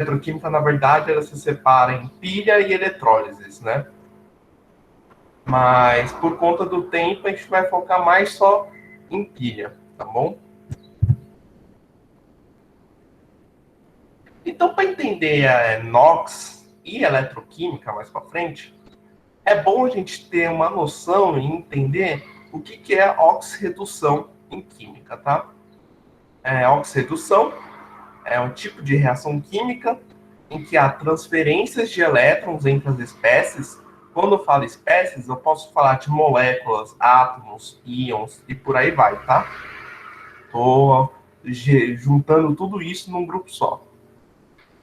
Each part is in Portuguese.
eletroquímica, na verdade, ela se separa em pilha e eletrólises, né? Mas por conta do tempo, a gente vai focar mais só em pilha, tá bom? Então, para entender a NOx e eletroquímica mais para frente, é bom a gente ter uma noção e entender o que é oxirredução em química, tá? Oxirredução é um tipo de reação química em que há transferências de elétrons entre as espécies. Quando eu falo espécies, eu posso falar de moléculas, átomos, íons e por aí vai, tá? Estou juntando tudo isso num grupo só.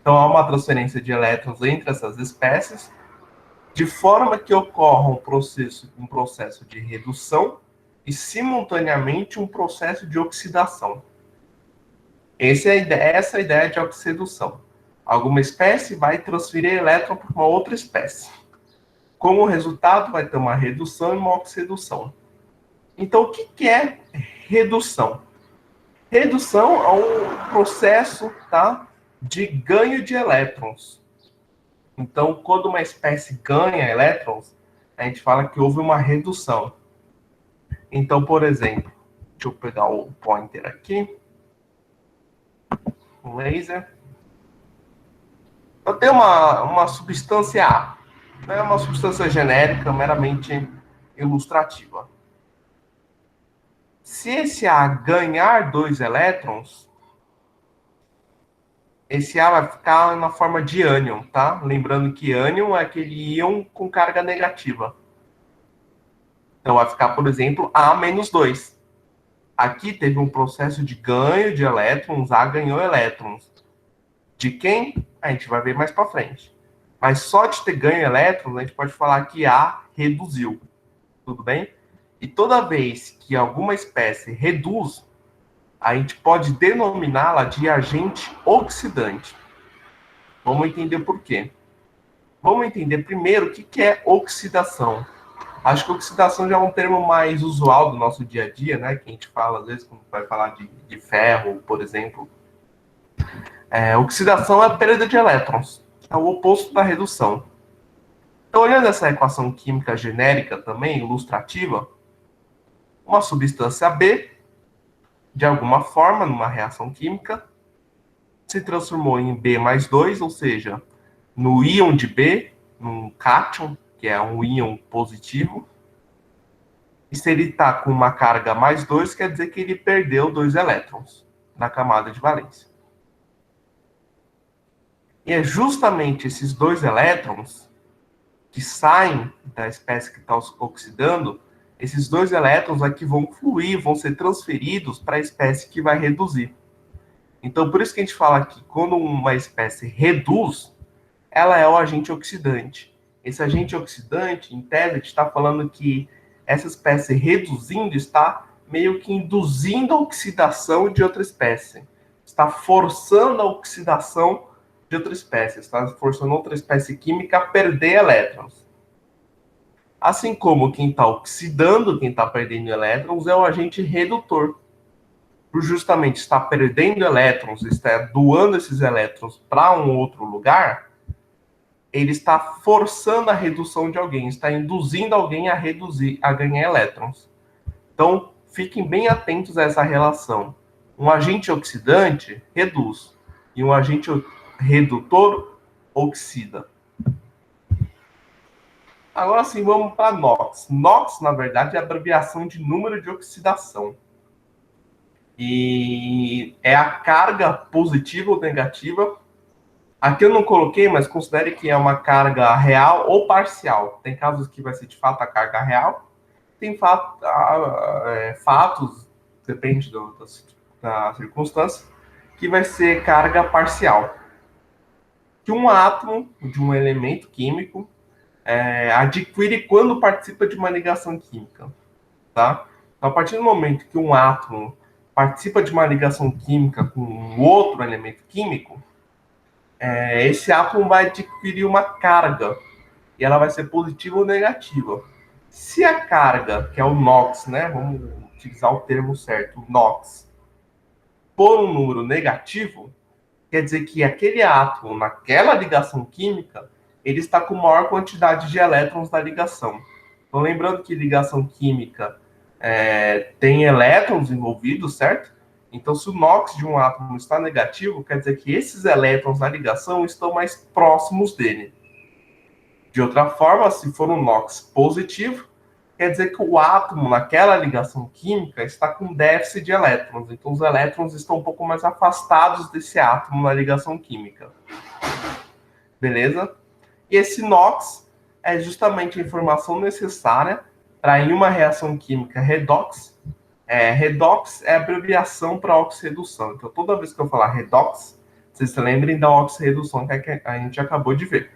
Então, há uma transferência de elétrons entre essas espécies, de forma que ocorra um processo de redução e, simultaneamente, um processo de oxidação. Essa é a ideia de oxidação. Alguma espécie vai transferir elétron para uma outra espécie. Como resultado, vai ter uma redução e uma oxidação. Então, o que é redução? Redução é um processo, tá, de ganho de elétrons. Então, quando uma espécie ganha elétrons, a gente fala que houve uma redução. Então, por exemplo, deixa eu pegar o pointer aqui, o laser. Eu tenho uma substância A, é uma substância genérica, meramente ilustrativa. Se esse A ganhar 2 elétrons, esse A vai ficar na forma de ânion, tá? Lembrando que ânion é aquele íon com carga negativa. Então vai ficar, por exemplo, A-2. Aqui teve um processo de ganho de elétrons, A ganhou elétrons. De quem? A gente vai ver mais para frente. Mas só de ter ganho elétrons, a gente pode falar que A reduziu. Tudo bem? E toda vez que alguma espécie reduz, a gente pode denominá-la de agente oxidante. Vamos entender por quê. Vamos entender primeiro o que é oxidação. Acho que oxidação já é um termo mais usual do nosso dia a dia, né? Que a gente fala, às vezes, quando vai falar de ferro, por exemplo. Oxidação é a perda de elétrons. É o oposto da redução. Então, olhando essa equação química genérica também, ilustrativa, uma substância B, de alguma forma, numa reação química, se transformou em B mais 2, ou seja, no íon de B, num cátion, que é um íon positivo. E se ele está com uma carga mais 2, quer dizer que ele perdeu 2 elétrons na camada de valência. E é justamente esses 2 elétrons que saem da espécie que está oxidando, esses 2 elétrons aqui vão fluir, vão ser transferidos para a espécie que vai reduzir. Então, por isso que a gente fala que quando uma espécie reduz, ela é o agente oxidante. Esse agente oxidante, em tese, a gente está falando que essa espécie reduzindo está meio que induzindo a oxidação de outra espécie. Está forçando a oxidação de outra espécie. Está forçando outra espécie química a perder elétrons. Assim como quem está oxidando, quem está perdendo elétrons, é o agente redutor. Por justamente estar perdendo elétrons, está doando esses elétrons para um outro lugar, ele está forçando a redução de alguém, está induzindo alguém a reduzir, a ganhar elétrons. Então, fiquem bem atentos a essa relação. Um agente oxidante reduz e um agente redutor oxida. Agora sim, vamos para NOx. NOx, na verdade, é a abreviação de número de oxidação. E é a carga positiva ou negativa. Aqui eu não coloquei, mas considere que é uma carga real ou parcial. Tem casos que vai ser de fato a carga real. Tem fatos, depende da circunstância, que vai ser carga parcial. Que um átomo de um elemento químico adquire quando participa de uma ligação química. Tá? Então, a partir do momento que um átomo participa de uma ligação química com um outro elemento químico, esse átomo vai adquirir uma carga, e ela vai ser positiva ou negativa. Se a carga, que é o NOx, né, vamos utilizar o termo certo, NOx, for um número negativo, quer dizer que aquele átomo, naquela ligação química, ele está com maior quantidade de elétrons da ligação. Então, lembrando que ligação química tem elétrons envolvidos, certo? Então, se o NOx de um átomo está negativo, quer dizer que esses elétrons da ligação estão mais próximos dele. De outra forma, se for um NOx positivo, quer dizer que o átomo, naquela ligação química, está com déficit de elétrons. Então, os elétrons estão um pouco mais afastados desse átomo na ligação química. Beleza? E esse NOx é justamente a informação necessária para, em uma reação química redox, redox é a abreviação para oxirredução. Então, toda vez que eu falar redox, vocês se lembrem da oxirredução que a gente acabou de ver.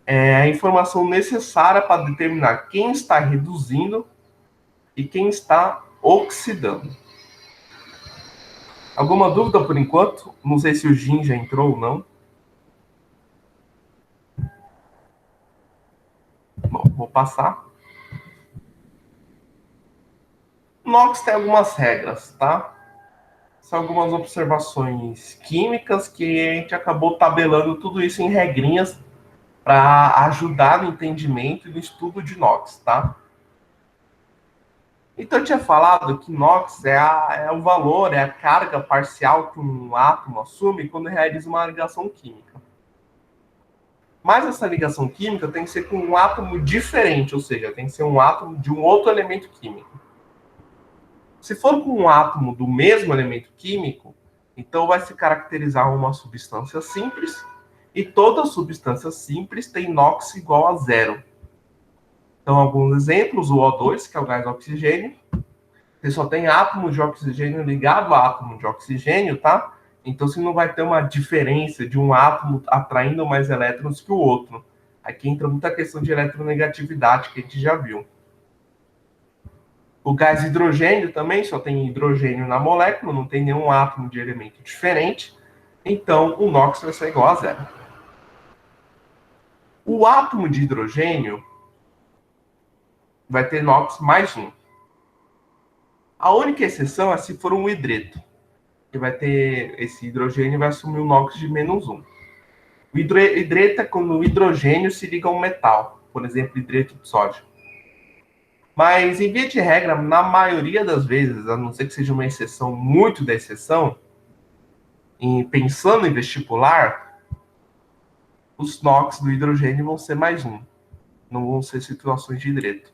É a informação necessária para determinar quem está reduzindo e quem está oxidando. Alguma dúvida por enquanto? Não sei se o Jim já entrou ou não. Bom, vou passar. NOx tem algumas regras, tá? São algumas observações químicas que a gente acabou tabelando tudo isso em regrinhas para ajudar no entendimento e no estudo de NOx, tá? Então, eu tinha falado que NOx é o valor, é a carga parcial que um átomo assume quando realiza uma ligação química. Mas essa ligação química tem que ser com um átomo diferente, ou seja, tem que ser um átomo de um outro elemento químico. Se for com um átomo do mesmo elemento químico, então vai se caracterizar uma substância simples, e toda substância simples tem NOx igual a zero. Então, alguns exemplos, o O2, que é o gás oxigênio, você só tem átomo de oxigênio ligado a átomo de oxigênio, tá? Então, você não vai ter uma diferença de um átomo atraindo mais elétrons que o outro. Aqui entra muita questão de eletronegatividade, que a gente já viu. O gás hidrogênio também só tem hidrogênio na molécula, não tem nenhum átomo de elemento diferente. Então, o NOx vai ser igual a zero. O átomo de hidrogênio vai ter NOx mais 1. A única exceção é se for um hidreto, que vai ter esse hidrogênio vai assumir um NOx de menos 1. O hidreto é quando o hidrogênio se liga a um metal, por exemplo, hidreto de sódio. Mas, em via de regra, na maioria das vezes, a não ser que seja uma exceção muito da exceção, pensando em vestibular, os NOx do hidrogênio vão ser mais 1. Não vão ser situações de hidreto.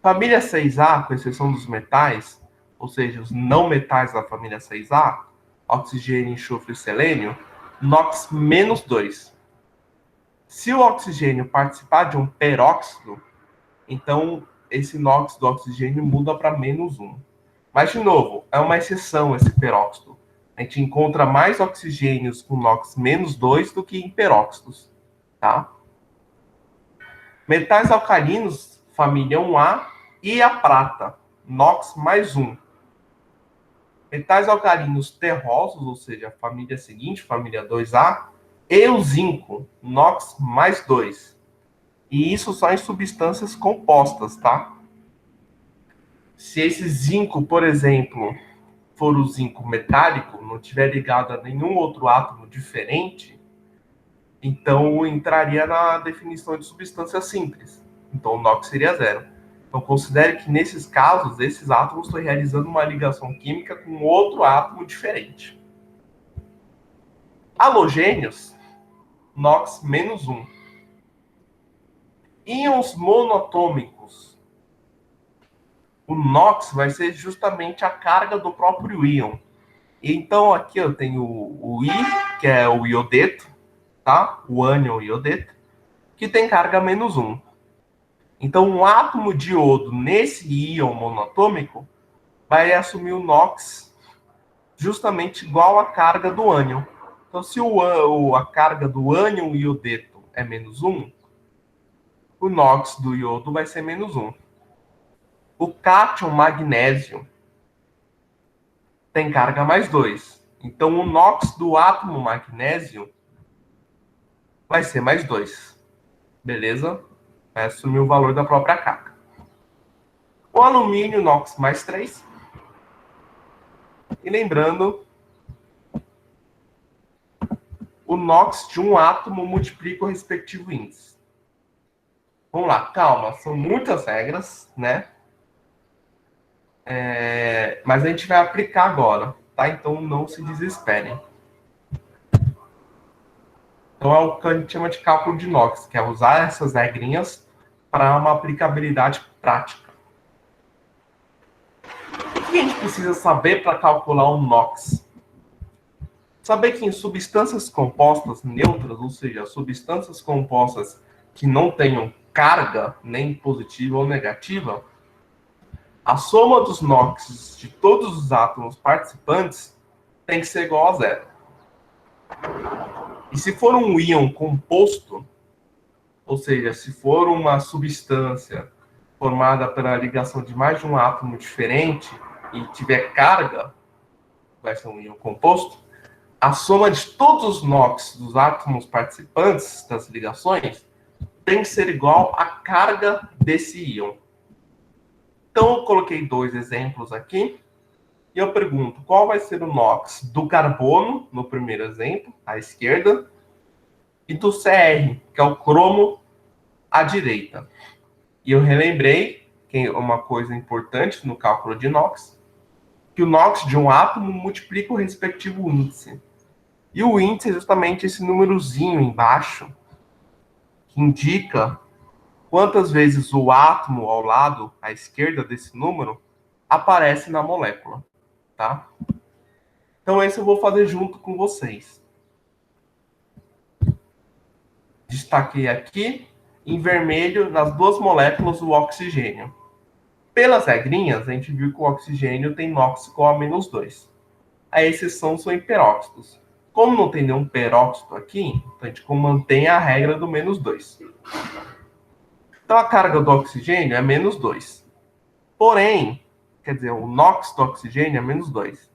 Família 6A, com exceção dos metais, ou seja, os não metais da família 6A, oxigênio, enxofre e selênio, NOx menos 2. Se o oxigênio participar de um peróxido, então esse NOx do oxigênio muda para menos 1. Mas, de novo, é uma exceção esse peróxido. A gente encontra mais oxigênios com NOx menos 2 do que em peróxidos, tá? Metais alcalinos, família 1A, e a prata, NOx mais 1. Metais alcalinos terrosos, ou seja, a família seguinte, família 2A, e o zinco, NOx mais 2. E isso só em substâncias compostas, tá? Se esse zinco, por exemplo, for o zinco metálico, não tiver ligado a nenhum outro átomo diferente, então entraria na definição de substância simples. Então o NOx seria zero. Então considere que nesses casos, esses átomos estão realizando uma ligação química com outro átomo diferente. Halogênios, NOx menos 1. Íons monatômicos, o NOx vai ser justamente a carga do próprio íon. Então aqui eu tenho o I, que é o iodeto, tá? O ânion iodeto, que tem carga menos 1. Então um átomo de iodo nesse íon monatômico vai assumir o NOx justamente igual à carga do ânion. Então se a carga do ânion iodeto é menos 1, o NOx do iodo vai ser menos 1. O cátion magnésio tem carga mais 2. Então, o NOx do átomo magnésio vai ser mais 2. Beleza? Vai assumir o valor da própria carga. O alumínio, NOx mais 3. E lembrando o NOx de um átomo multiplica o respectivo índice. Vamos lá, calma, são muitas regras, né? Mas a gente vai aplicar agora, tá? Então não se desesperem. Então é o que a gente chama de cálculo de NOx, que é usar essas regrinhas para uma aplicabilidade prática. O que a gente precisa saber para calcular o NOx? Saber que em substâncias compostas neutras, ou seja, substâncias compostas que não tenham carga, nem positiva ou negativa, a soma dos NOx de todos os átomos participantes tem que ser igual a zero. E se for um íon composto, ou seja, se for uma substância formada pela ligação de mais de um átomo diferente e tiver carga, vai ser um íon composto, a soma de todos os NOx dos átomos participantes das ligações tem que ser igual à carga desse íon. Então, eu coloquei dois exemplos aqui e eu pergunto qual vai ser o NOx do carbono, no primeiro exemplo, à esquerda, e do Cr, que é o cromo, à direita. E eu relembrei que uma coisa importante no cálculo de NOx, que o NOx de um átomo multiplica o respectivo índice. E o índice é justamente esse númerozinho embaixo, que indica quantas vezes o átomo ao lado, à esquerda desse número, aparece na molécula, tá? Então esse eu vou fazer junto com vocês. Destaquei aqui, em vermelho, nas duas moléculas, o oxigênio. Pelas regrinhas, a gente viu que o oxigênio tem NOx igual a menos 2. A exceção são em peróxidos. Como não tem nenhum peróxido aqui, então a gente mantém a regra do menos 2. Então a carga do oxigênio é menos 2. Porém, quer dizer, o NOx do oxigênio é menos 2.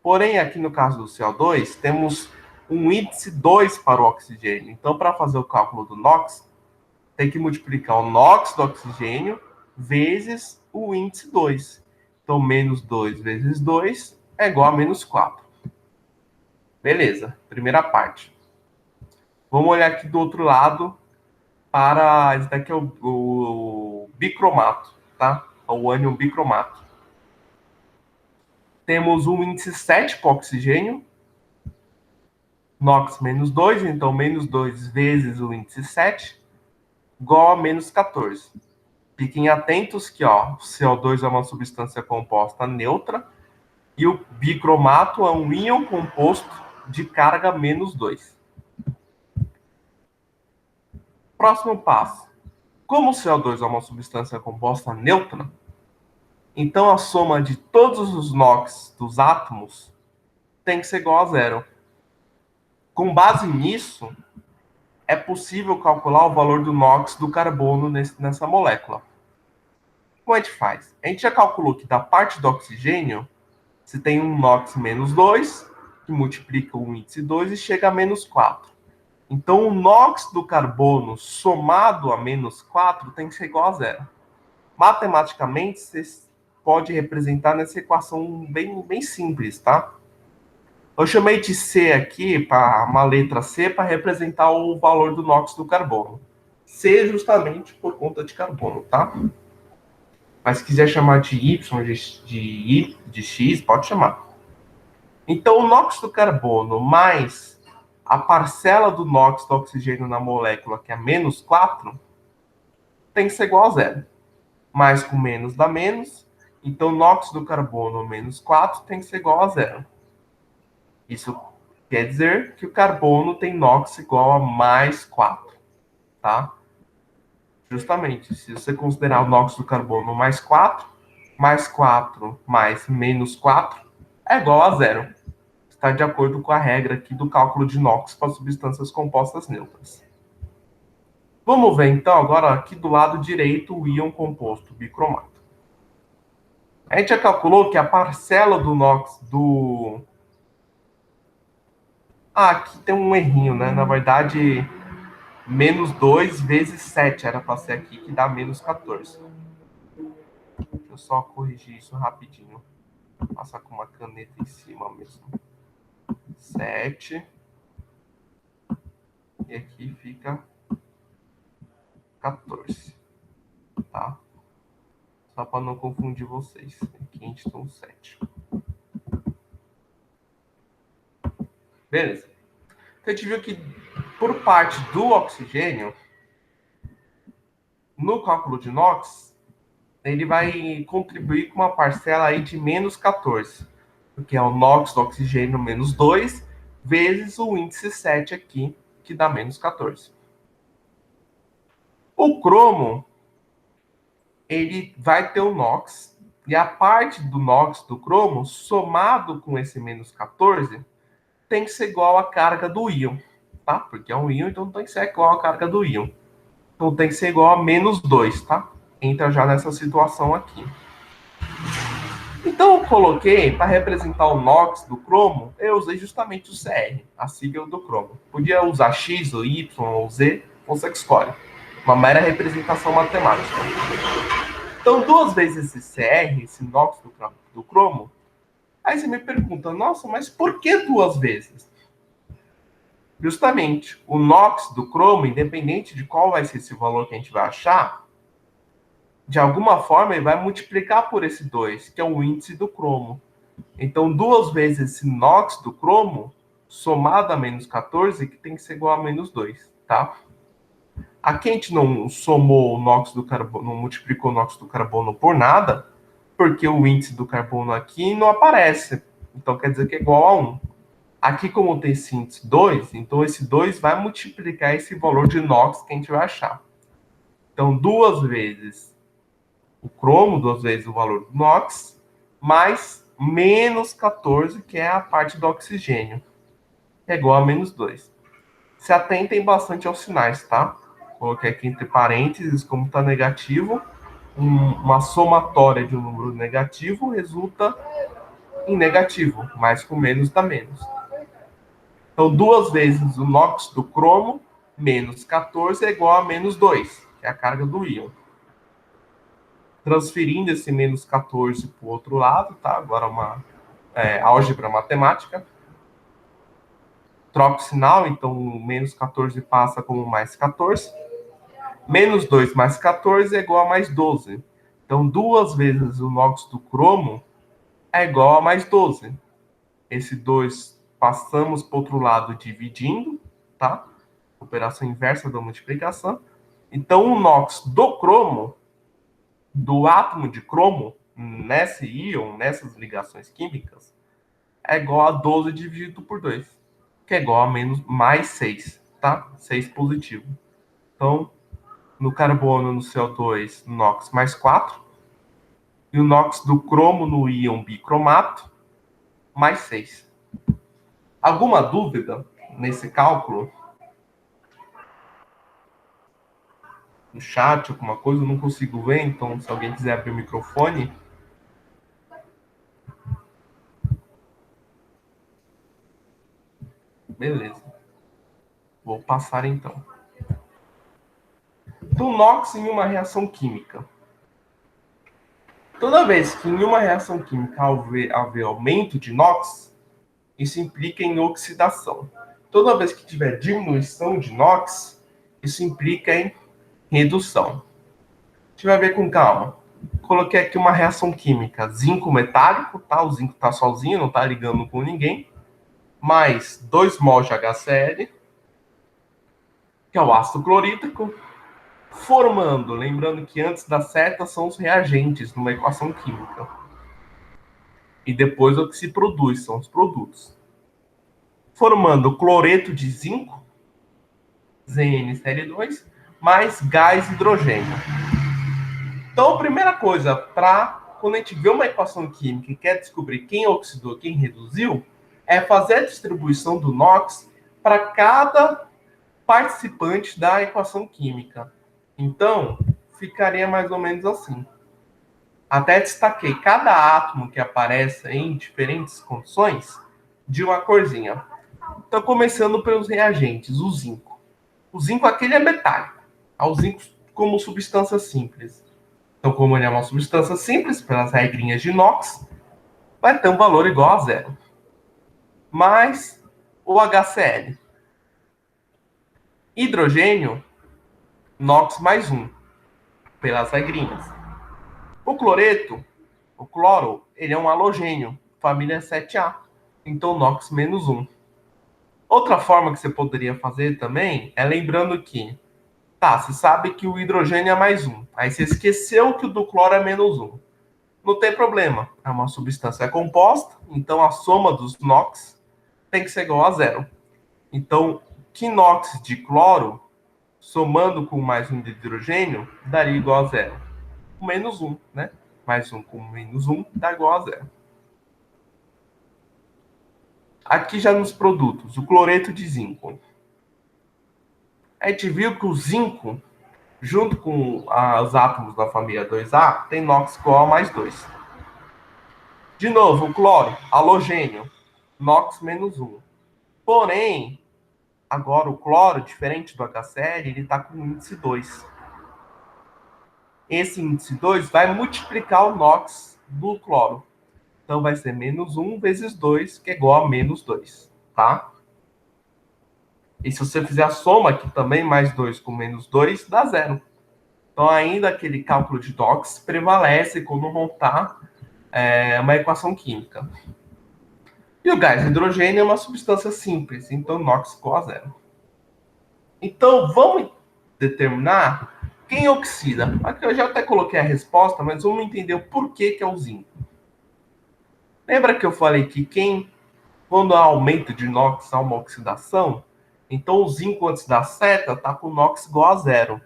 Porém, aqui no caso do CO2, temos um índice 2 para o oxigênio. Então, para fazer o cálculo do NOx, tem que multiplicar o NOx do oxigênio vezes o índice 2. Então, menos 2 vezes 2 é igual a menos 4. Beleza, primeira parte. Vamos olhar aqui do outro lado para... Esse daqui é o bicromato, tá? É o ânion bicromato. Temos um índice 7 para o oxigênio. NOx menos 2, então menos 2 vezes o índice 7, igual a menos 14. Fiquem atentos que ó, o CO2 é uma substância composta neutra e o bicromato é um íon composto de carga menos 2. Próximo passo. Como o CO2 é uma substância composta neutra, então a soma de todos os NOx dos átomos tem que ser igual a zero. Com base nisso, é possível calcular o valor do NOx do carbono nessa molécula. Como a gente faz? A gente já calculou que da parte do oxigênio, você tem um NOx menos 2, que multiplica o índice 2 e chega a menos 4. Então, o NOx do carbono somado a menos 4 tem que ser igual a zero. Matematicamente, você pode representar nessa equação bem simples, tá? Eu chamei de C aqui, para uma letra C, para representar o valor do NOx do carbono. C justamente por conta de carbono, tá? Mas se quiser chamar de Y, de X, pode chamar. Então, o NOx do carbono mais a parcela do NOx do oxigênio na molécula, que é menos 4, tem que ser igual a zero. Mais com menos dá menos. Então, NOx do carbono menos 4 tem que ser igual a zero. Isso quer dizer que o carbono tem NOx igual a mais 4, tá? Justamente, se você considerar o NOx do carbono mais 4 mais menos 4 é igual a zero. Está de acordo com a regra aqui do cálculo de NOx para substâncias compostas neutras. Vamos ver então agora aqui do lado direito o íon composto, bicromato. A gente já calculou que a parcela do NOx do... aqui tem um errinho, né? Na verdade, menos 2 vezes 7 era para ser aqui, que dá menos 14. Deixa eu só corrigir isso rapidinho. Passar com uma caneta em cima mesmo. 7 e aqui fica 14, tá? Só para não confundir vocês. Aqui a gente tem um 7. Beleza. Então a gente viu que por parte do oxigênio, no cálculo de NOx, ele vai contribuir com uma parcela aí de menos 14, porque é o NOx do oxigênio menos 2, vezes o índice 7 aqui, que dá menos 14. O cromo, ele vai ter o NOx, e a parte do NOx do cromo, somado com esse menos 14, tem que ser igual à carga do íon, tá? Porque é um íon, então tem que ser igual à carga do íon. Então tem que ser igual a menos 2, tá? Entra já nessa situação aqui. Então eu coloquei, para representar o NOx do cromo, eu usei justamente o CR, a sigla do cromo. Podia usar X, ou Y, ou Z, você que escolhe. Uma mera representação matemática. Então, 2 vezes esse CR, esse NOx do cromo, aí você me pergunta, nossa, mas por que 2 vezes? Justamente, o NOx do cromo, independente de qual vai ser esse valor que a gente vai achar, de alguma forma ele vai multiplicar por esse 2, que é o índice do cromo. Então, 2 vezes esse NOx do cromo, somado a menos 14, que tem que ser igual a menos 2, tá? Aqui a gente não somou o NOx do carbono, não multiplicou o NOx do carbono por nada, porque o índice do carbono aqui não aparece. Então, quer dizer que é igual a 1. Aqui, como tem esse índice 2, então esse 2 vai multiplicar esse valor de NOx que a gente vai achar. Então, 2 vezes o cromo, 2 vezes o valor do NOx, mais menos 14, que é a parte do oxigênio, que é igual a menos 2. Se atentem bastante aos sinais, tá? Coloquei aqui entre parênteses, como está negativo, uma somatória de um número negativo resulta em negativo, mais com menos dá menos. Então, 2 vezes o NOx do cromo, menos 14, é igual a menos 2, que é a carga do íon. Transferindo esse menos 14 para o outro lado, tá? Agora uma álgebra matemática. Troca o sinal, então menos 14 passa como mais 14. Menos 2 mais 14 é igual a mais 12. Então, 2 vezes o NOx do cromo é igual a mais 12. Esse 2 passamos para o outro lado dividindo, tá? Operação inversa da multiplicação. Então, o NOx do cromo, do átomo de cromo, nesse íon, nessas ligações químicas, é igual a 12 dividido por 2, que é igual a menos mais 6, tá? 6 positivo. Então, no carbono, no CO2, NOx mais 4, e o NOx do cromo no íon bicromato, mais 6. Alguma dúvida nesse cálculo? No chat, alguma coisa, eu não consigo ver, então se alguém quiser abrir o microfone. Beleza. Vou passar então. Do NOx em uma reação química. Toda vez que em uma reação química haver aumento de NOx, isso implica em oxidação. Toda vez que tiver diminuição de NOx, isso implica em redução. A gente vai ver com calma. Coloquei aqui uma reação química, zinco metálico, tá? O zinco tá sozinho, não tá ligando com ninguém. Mais 2 mol de HCl, que é o ácido clorídrico, formando, lembrando que antes da seta são os reagentes numa equação química. E depois o que se produz, são os produtos. Formando cloreto de zinco, ZnCl2, mais gás hidrogênio. Então, a primeira coisa, quando a gente vê uma equação química e quer descobrir quem oxidou, quem reduziu, é fazer a distribuição do NOx para cada participante da equação química. Então, ficaria mais ou menos assim. Até destaquei cada átomo que aparece em diferentes condições de uma corzinha. Então, começando pelos reagentes, o zinco. O zinco, aquele é metálico. O zinco como substância simples. Então, como ele é uma substância simples, pelas regrinhas de NOx, vai ter um valor igual a zero. Mais o HCl. Hidrogênio, NOx mais 1, pelas regrinhas. O cloreto, o cloro, ele é um halogênio, família 7A. Então, NOx menos 1. Outra forma que você poderia fazer também é lembrando que, tá, você sabe que o hidrogênio é mais 1. Aí você esqueceu que o do cloro é menos 1. Não tem problema. É uma substância composta, então a soma dos NOx tem que ser igual a zero. Então, quinox de cloro, somando com mais 1 de hidrogênio, daria igual a zero. Menos 1, né? Mais 1 com menos 1 dá igual a zero. Aqui já nos produtos, o cloreto de zinco. A gente viu que o zinco, junto com os átomos da família 2A, tem NOx igual a mais 2. De novo, o cloro, halogênio, NOx menos 1. Porém, agora o cloro, diferente do HCl, ele está com índice 2. Esse índice 2 vai multiplicar o NOx do cloro. Então vai ser menos 1 vezes 2, que é igual a menos 2, tá? E se você fizer a soma aqui também, mais 2 com menos 2, dá zero. Então ainda aquele cálculo de NOx prevalece quando montar uma equação química. E o gás hidrogênio é uma substância simples, então NOx igual a zero. Então vamos determinar quem oxida. Aqui eu já até coloquei a resposta, mas vamos entender o porquê que é o zinco. Lembra que eu falei que quando há aumento de NOx, há uma oxidação? Então o zinco antes da seta está com NOx igual a zero.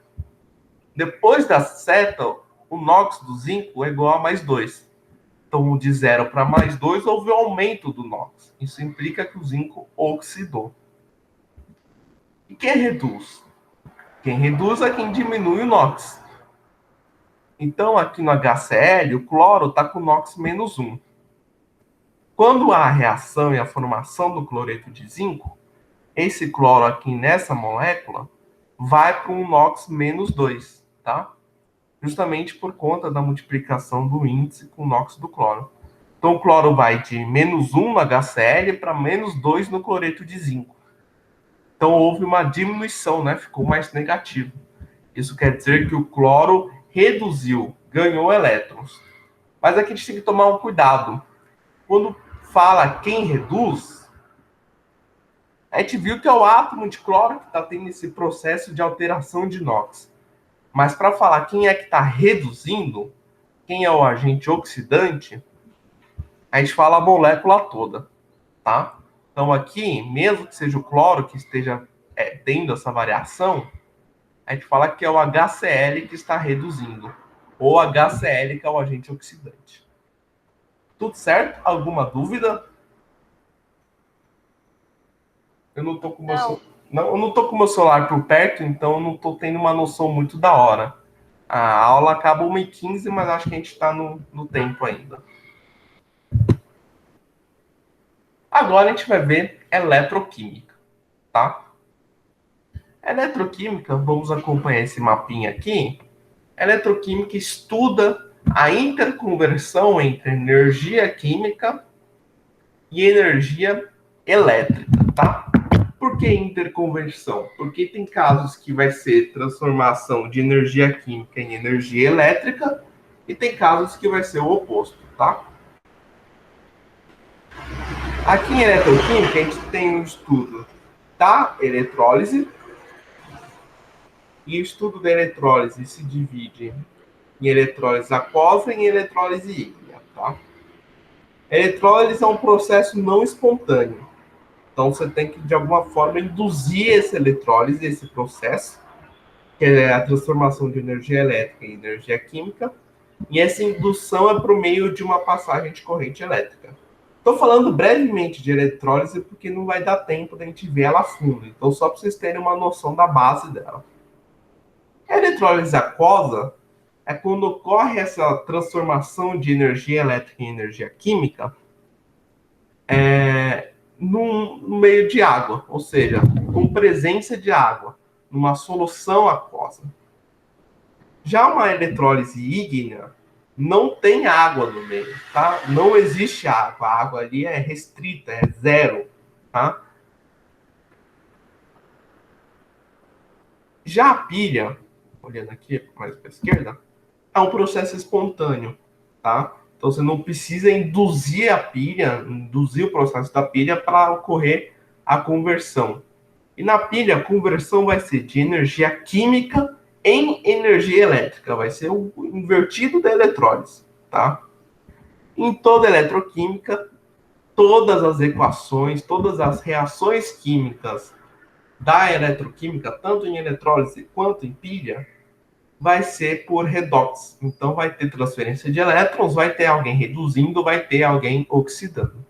Depois da seta, o NOx do zinco é igual a mais 2. Então, de 0 para mais 2, houve um aumento do NOx. Isso implica que o zinco oxidou. E quem reduz? Quem reduz é quem diminui o NOx. Então, aqui no HCl, o cloro está com NOx menos 1. Quando há a reação e a formação do cloreto de zinco, esse cloro aqui nessa molécula vai para um NOx menos 2, tá? Justamente por conta da multiplicação do índice com o NOx do cloro. Então, o cloro vai de menos 1 no HCl para menos 2 no cloreto de zinco. Então, houve uma diminuição, né? Ficou mais negativo. Isso quer dizer que o cloro reduziu, ganhou elétrons. Mas aqui a gente tem que tomar um cuidado. Quando fala quem reduz, a gente viu que é o átomo de cloro que está tendo esse processo de alteração de NOx. Mas para falar quem é que está reduzindo, quem é o agente oxidante, a gente fala a molécula toda, tá? Então aqui, mesmo que seja o cloro que esteja tendo essa variação, a gente fala que é o HCl que está reduzindo, ou HCl que é o agente oxidante. Tudo certo? Alguma dúvida? Eu não tô com eu não tô com o meu celular por perto, então eu não tô tendo uma noção muito da hora. A aula acaba 1h15, mas acho que a gente está no tempo ainda. Agora a gente vai ver eletroquímica, tá? Eletroquímica, vamos acompanhar esse mapinha aqui. Eletroquímica estuda a interconversão entre energia química e energia elétrica, tá? Por que interconversão? Porque tem casos que vai ser transformação de energia química em energia elétrica e tem casos que vai ser o oposto, tá? Aqui em eletroquímica a gente tem um estudo da eletrólise, e o estudo da eletrólise se divide em eletrólise aquosa e em eletrólise ígnea, tá? Eletrólise é um processo não espontâneo. Então você tem que, de alguma forma, induzir essa eletrólise, esse processo, que é a transformação de energia elétrica em energia química, e essa indução é por meio de uma passagem de corrente elétrica. Estou falando brevemente de eletrólise porque não vai dar tempo da gente ver ela a fundo. Então, só para vocês terem uma noção da base dela. A eletrólise aquosa é quando ocorre essa transformação de energia elétrica em energia química no meio de água, ou seja, com presença de água, numa solução aquosa. Já uma eletrólise ígnea não tem água no meio, tá? Não existe água, a água ali é restrita, é zero, tá? Já a pilha, olhando aqui mais para a esquerda, é um processo espontâneo, tá? Então você não precisa induzir a pilha, induzir o processo da pilha para ocorrer a conversão. E na pilha, a conversão vai ser de energia química em energia elétrica, vai ser o invertido da eletrólise, tá? Em toda eletroquímica, todas as equações, todas as reações químicas da eletroquímica, tanto em eletrólise quanto em pilha, vai ser por redox. Então vai ter transferência de elétrons, vai ter alguém reduzindo, vai ter alguém oxidando.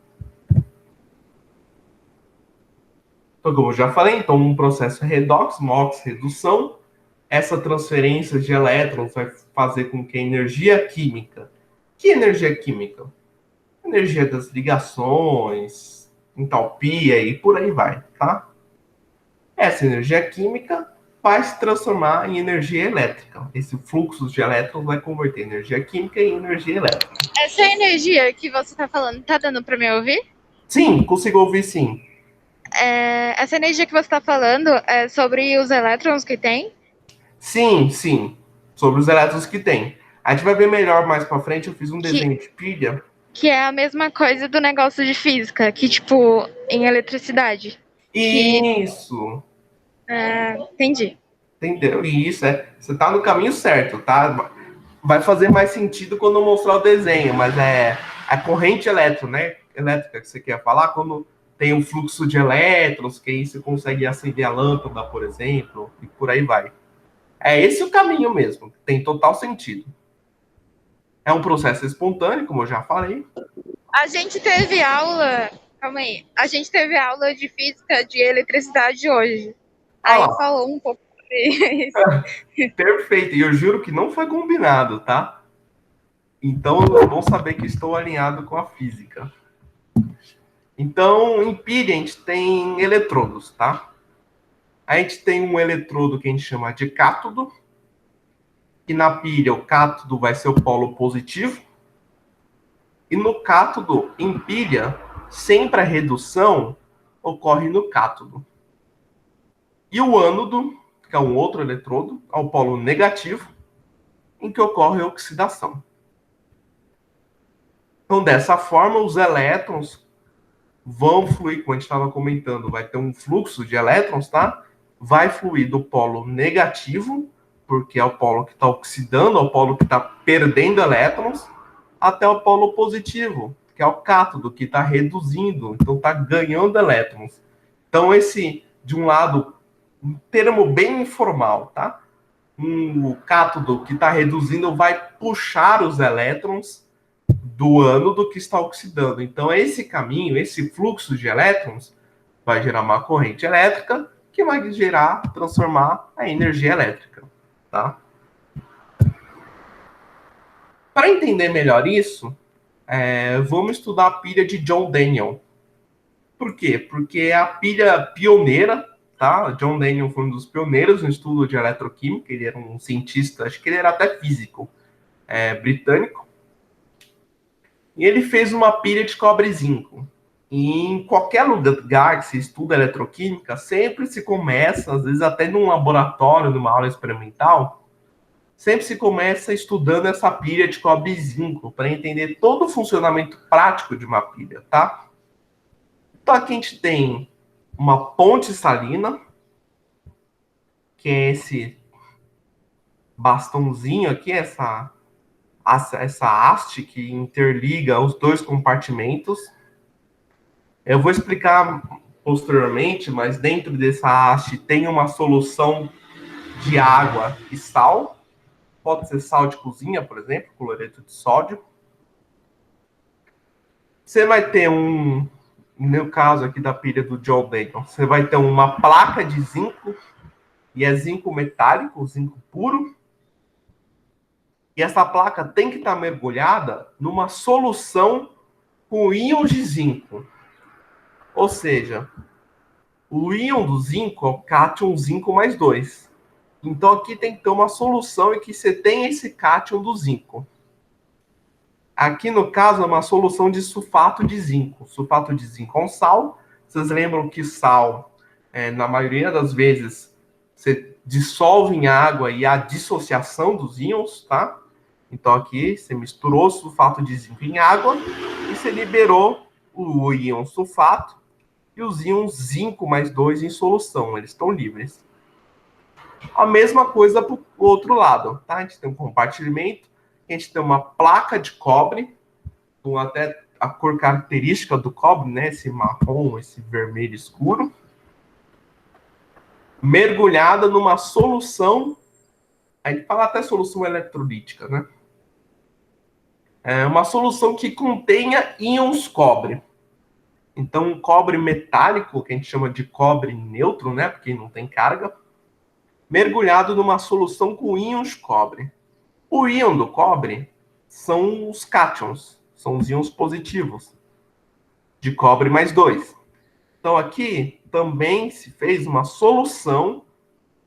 Então, como eu já falei, então um processo redox, uma oxirredução, essa transferência de elétrons vai fazer com que a energia química, que energia química? Energia das ligações, entalpia e por aí vai, tá? Essa energia química vai se transformar em energia elétrica. Esse fluxo de elétrons vai converter energia química em energia elétrica. Essa energia que você tá falando, tá dando pra me ouvir? Sim, consigo ouvir sim. Essa energia que você tá falando é sobre os elétrons que tem? Sim, sim. Sobre os elétrons que tem. A gente vai ver melhor mais pra frente. Eu fiz um Que, desenho de pilha. que é a mesma coisa do negócio de física, que tipo, em eletricidade. Que. Isso. Entendi. Entendeu? E isso você tá no caminho certo, tá? Vai fazer mais sentido quando eu mostrar o desenho, mas é a corrente elétrica, né? Elétrica que você quer falar, quando tem um fluxo de elétrons, que aí você consegue acender a lâmpada, por exemplo, e por aí vai. É esse o caminho mesmo, tem total sentido. É um processo espontâneo, como eu já falei. A gente teve aula. Calma aí. A gente teve aula de física de eletricidade hoje. Ah Aí lá, falou um pouco sobre isso. perfeito. E eu juro que não foi combinado, tá? Então é bom saber que estou alinhado com a física. Então, em pilha, a gente tem eletrodos, tá? A gente tem um eletrodo que a gente chama de cátodo, que na pilha o cátodo vai ser o polo positivo, e no cátodo, em pilha, sempre a redução ocorre no cátodo. E o ânodo, que é um outro eletrodo, é o polo negativo, em que ocorre a oxidação. Então, dessa forma, os elétrons vão fluir, como a gente estava comentando, vai ter um fluxo de elétrons, tá? Vai fluir do polo negativo, porque é o polo que está oxidando, é o polo que está perdendo elétrons, até o polo positivo, que é o cátodo, que está reduzindo, então está ganhando elétrons. Então, esse, de um lado, um termo bem informal, tá? O cátodo que está reduzindo vai puxar os elétrons do ânodo que está oxidando. Então, esse caminho, esse fluxo de elétrons, vai gerar uma corrente elétrica que vai gerar, transformar a energia elétrica, tá? Para entender melhor isso, vamos estudar a pilha de John Daniel. Por quê? Porque é a pilha pioneira, tá? John Daniel foi um dos pioneiros no estudo de eletroquímica, ele era um cientista, acho que ele era até físico, britânico, e ele fez uma pilha de cobre e zinco. E em qualquer lugar que se estuda eletroquímica, sempre se começa, às vezes até num laboratório, numa aula experimental, sempre se começa estudando essa pilha de cobre e zinco, para entender todo o funcionamento prático de uma pilha, tá? Então aqui a gente tem uma ponte salina, que é esse bastãozinho aqui, essa haste que interliga os dois compartimentos. Eu vou explicar posteriormente, mas dentro dessa haste tem uma solução de água e sal. Pode ser sal de cozinha, por exemplo, cloreto de sódio. Você vai ter no caso aqui da pilha do John Daniel, você vai ter uma placa de zinco, e é zinco metálico, zinco puro. E essa placa tem que estar mergulhada numa solução com íons de zinco. Ou seja, o íon do zinco é o cátion zinco mais 2. Então aqui tem que ter uma solução em que você tem esse cátion do zinco. Aqui no caso é uma solução de sulfato de zinco. Sulfato de zinco é um sal. Vocês lembram que sal, na maioria das vezes, você dissolve em água e há dissociação dos íons, tá? Então aqui você misturou o sulfato de zinco em água e você liberou o íon sulfato e os íons zinco mais 2 em solução, eles estão livres. A mesma coisa para o outro lado, tá? A gente tem um compartimento, a gente tem uma placa de cobre, com até a cor característica do cobre, né? Esse marrom, esse vermelho escuro, mergulhada numa solução, a gente fala até solução eletrolítica, né? É uma solução que contenha íons cobre. Então, um cobre metálico, que a gente chama de cobre neutro, né? Porque não tem carga, mergulhado numa solução com íons cobre. O íon do cobre são os cátions, são os íons positivos, de cobre mais 2. Então, aqui também se fez uma solução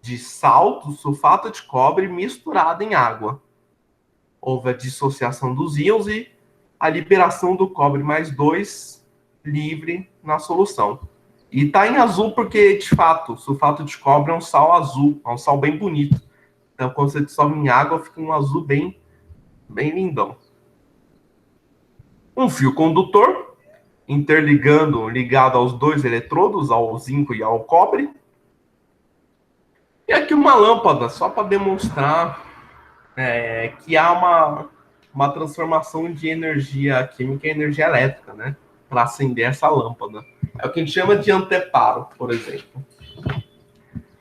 de sal, do sulfato de cobre, misturada em água. Houve a dissociação dos íons e a liberação do cobre mais 2 livre na solução. E está em azul porque, de fato, o sulfato de cobre é um sal azul, é um sal bem bonito. Então, quando você dissolve em água, fica um azul bem lindão. Um fio condutor, ligado aos dois eletrodos, ao zinco e ao cobre. E aqui uma lâmpada, só para demonstrar que há uma transformação de energia química em energia elétrica, né? Para acender essa lâmpada. É o que a gente chama de anteparo, por exemplo.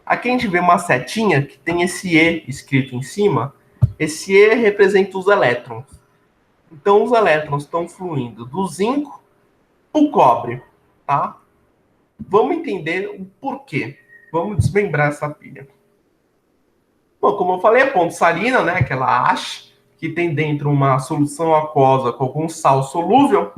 Aqui a gente vê uma setinha que tem esse E escrito em cima. Esse E representa os elétrons. Então, os elétrons estão fluindo do zinco para o cobre, tá? Vamos entender o porquê. Vamos desmembrar essa pilha. Bom, como eu falei, a ponte salina, né, aquela haste, que tem dentro uma solução aquosa com algum sal solúvel.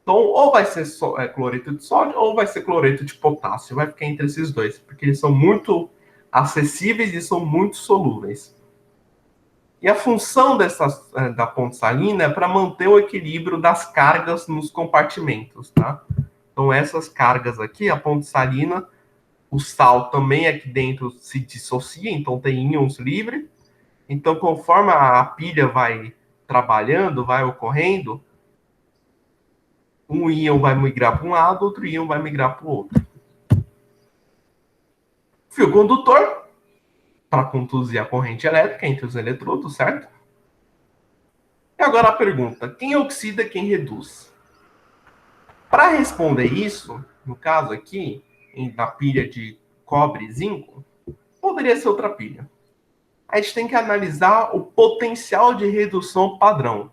Então, ou vai ser cloreto de sódio, ou vai ser cloreto de potássio. Vai ficar entre esses dois, porque eles são muito acessíveis e são muito solúveis. E a função da ponte salina é para manter o equilíbrio das cargas nos compartimentos, tá? Então, essas cargas aqui, a ponte salina, o sal também aqui dentro se dissocia, então tem íons livres. Então, conforme a pilha vai trabalhando, vai ocorrendo, um íon vai migrar para um lado, outro íon vai migrar para o outro. Fio condutor, para conduzir a corrente elétrica entre os eletrodos, certo? E agora a pergunta, quem oxida, quem reduz? Para responder isso, no caso aqui, na pilha de cobre e zinco, poderia ser outra pilha. A gente tem que analisar o potencial de redução padrão,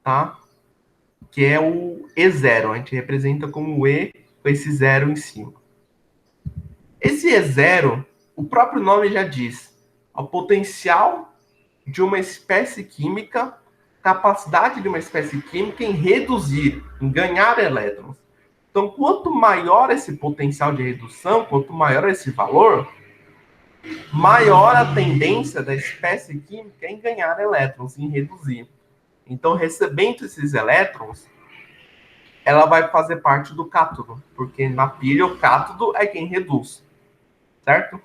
tá? Que é o E0, a gente representa como o E com esse zero em cima. Esse E0, o próprio nome já diz, é o potencial de uma espécie química, capacidade de uma espécie química em reduzir, em ganhar elétrons. Então, quanto maior esse potencial de redução, quanto maior esse valor, maior a tendência da espécie química em ganhar elétrons, em reduzir. Então, recebendo esses elétrons, ela vai fazer parte do cátodo, porque na pilha o cátodo é quem reduz, certo?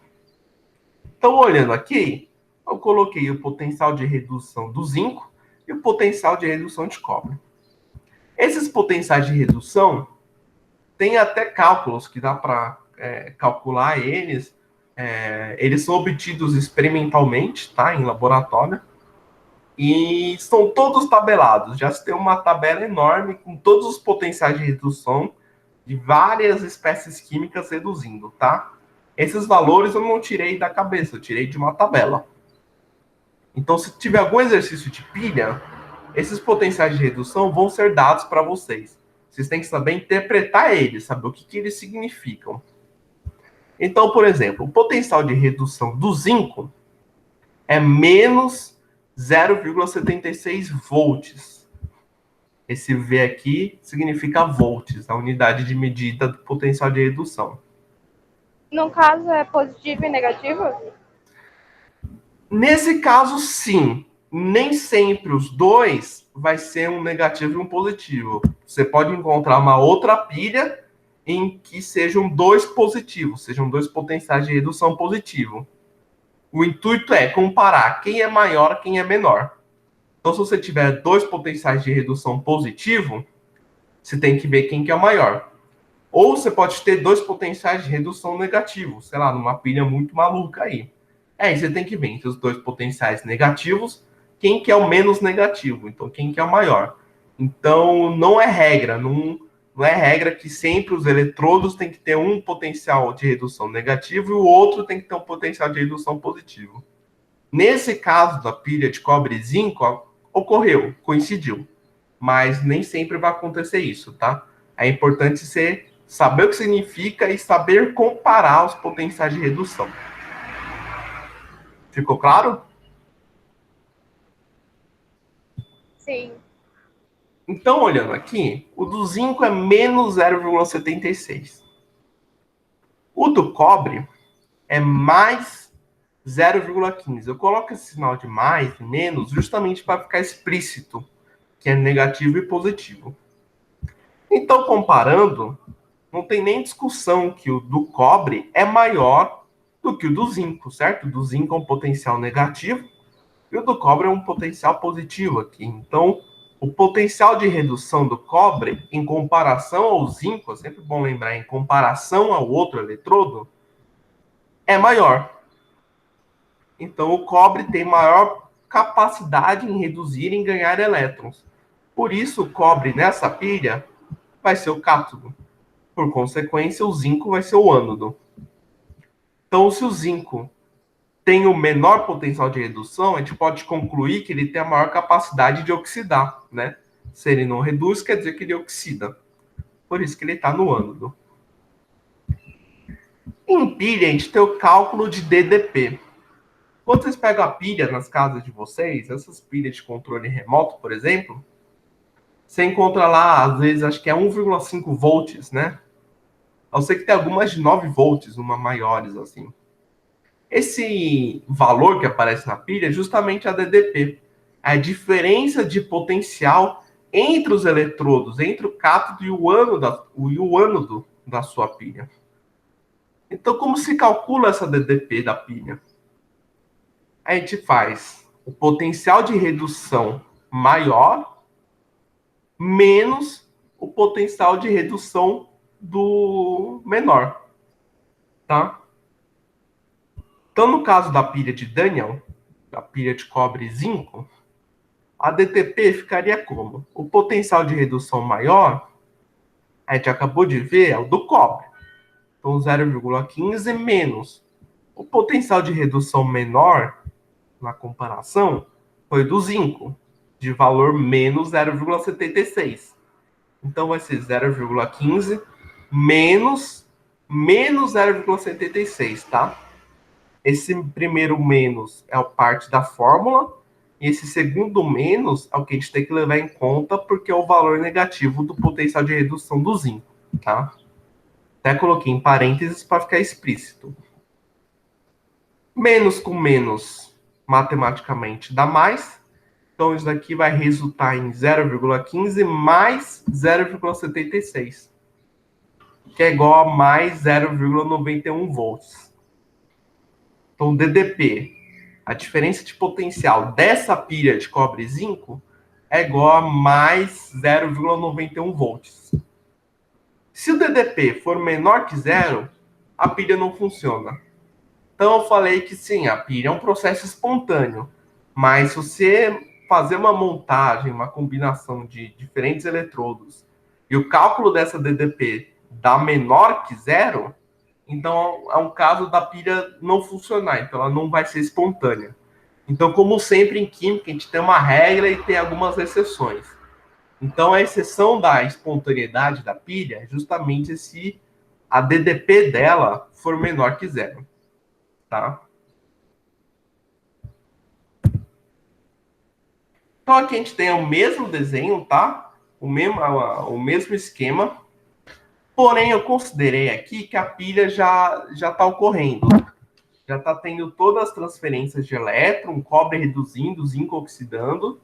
Então, olhando aqui, eu coloquei o potencial de redução do zinco e o potencial de redução de cobre. Esses potenciais de redução, tem até cálculos que dá para calcular eles. Eles são obtidos experimentalmente, tá, em laboratório, e são todos tabelados. Já se tem uma tabela enorme com todos os potenciais de redução de várias espécies químicas reduzindo, tá? Esses valores eu não tirei da cabeça, eu tirei de uma tabela. Então, se tiver algum exercício de pilha, esses potenciais de redução vão ser dados para vocês. Vocês têm que saber interpretar eles, saber o que eles significam. Então, por exemplo, o potencial de redução do zinco é menos 0,76 volts. Esse V aqui significa volts, a unidade de medida do potencial de redução. No caso, é positivo e negativo? Nesse caso, sim. Nem sempre os dois vai ser um negativo e um positivo. Você pode encontrar uma outra pilha em que sejam dois positivos, sejam dois potenciais de redução positivo. O intuito é comparar quem é maior, quem é menor. Então, se você tiver dois potenciais de redução positivo, você tem que ver quem que é o maior. Ou você pode ter dois potenciais de redução negativo, sei lá, numa pilha muito maluca aí. Aí você tem que ver entre os dois potenciais negativos, quem que é o menos negativo, então quem que é o maior. Então, não é regra, não é regra que sempre os eletrodos têm que ter um potencial de redução negativo e o outro tem que ter um potencial de redução positivo. Nesse caso da pilha de cobre e zinco, ocorreu, coincidiu. Mas nem sempre vai acontecer isso, tá? É importante você saber o que significa e saber comparar os potenciais de redução. Ficou claro? Sim. Então, olhando aqui, o do zinco é menos 0,76. O do cobre é mais 0,15. Eu coloco esse sinal de mais e menos justamente para ficar explícito que é negativo e positivo. Então, comparando, não tem nem discussão que o do cobre é maior do que o do zinco, certo? O do zinco é um potencial negativo e o do cobre é um potencial positivo aqui. Então, o potencial de redução do cobre em comparação ao zinco, é sempre bom lembrar, em comparação ao outro eletrodo, é maior. Então, o cobre tem maior capacidade em reduzir e em ganhar elétrons. Por isso, o cobre nessa pilha vai ser o cátodo. Por consequência, o zinco vai ser o ânodo. Então, se o zinco tem o menor potencial de redução, a gente pode concluir que ele tem a maior capacidade de oxidar, né? Se ele não reduz, quer dizer que ele oxida. Por isso que ele está no ânodo. Em pilha, a gente tem o cálculo de DDP. Quando vocês pegam a pilha nas casas de vocês, essas pilhas de controle remoto, por exemplo, você encontra lá, às vezes, acho que é 1,5 volts, né? Eu sei que tem algumas de 9 volts, uma maiores, assim. Esse valor que aparece na pilha é justamente a DDP, a diferença de potencial entre os eletrodos, entre o cátodo e o ânodo da sua pilha. Então, como se calcula essa DDP da pilha? A gente faz o potencial de redução maior menos o potencial de redução do menor, tá? Então, no caso da pilha de Daniel, da pilha de cobre e zinco, a DTP ficaria como? O potencial de redução maior, a gente acabou de ver, é o do cobre. Então, 0,15 menos. O potencial de redução menor, na comparação, foi do zinco, de valor menos 0,76. Então, vai ser 0,15 menos 0,76, tá? Esse primeiro menos é a parte da fórmula, e esse segundo menos é o que a gente tem que levar em conta, porque é o valor negativo do potencial de redução do zinco, tá? Até coloquei em parênteses para ficar explícito. Menos com menos, matematicamente, dá mais. Então, isso daqui vai resultar em 0,15 mais 0,76, que é igual a mais 0,91 volts. Então, DDP, a diferença de potencial dessa pilha de cobre e zinco, é igual a mais 0,91 volts. Se o DDP for menor que zero, a pilha não funciona. Então, eu falei que sim, a pilha é um processo espontâneo, mas se você fazer uma montagem, uma combinação de diferentes eletrodos, e o cálculo dessa DDP dá menor que zero, então é um caso da pilha não funcionar, então ela não vai ser espontânea. Então, como sempre em química, a gente tem uma regra e tem algumas exceções. Então, a exceção da espontaneidade da pilha é justamente se a DDP dela for menor que zero, tá? Então, aqui a gente tem o mesmo desenho, tá? O mesmo esquema. Porém, eu considerei aqui que a pilha já está ocorrendo. Já está tendo todas as transferências de elétron, cobre reduzindo, zinco oxidando,